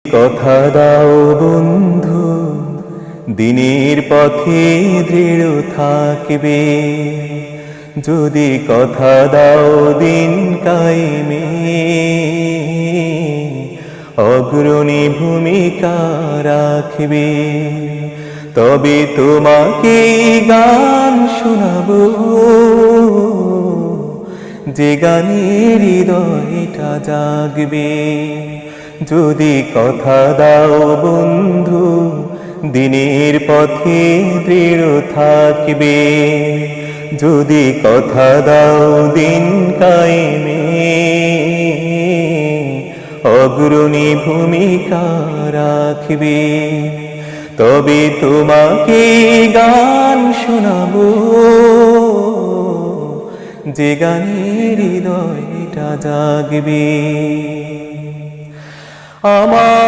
কথা দাও বন্ধু, দিনের পথে দৃঢ় থাকবে। যদি কথা দাও দিন কায়েমে, অগ্রণী ভূমিকা রাখবে। তবে তোমাকে গান শোনাবো, যে গানের হৃদয়টা জাগবে। যদি কথা দাও বন্ধু, দিনের পথে দৃঢ় থাকবে। যদি কথা দাও দিন কায়েমে, অগ্রণী ভূমিকা রাখবে। তবে তোমাকে গান শোনাবো, যে গানের হৃদয়টা জাগবে। আমার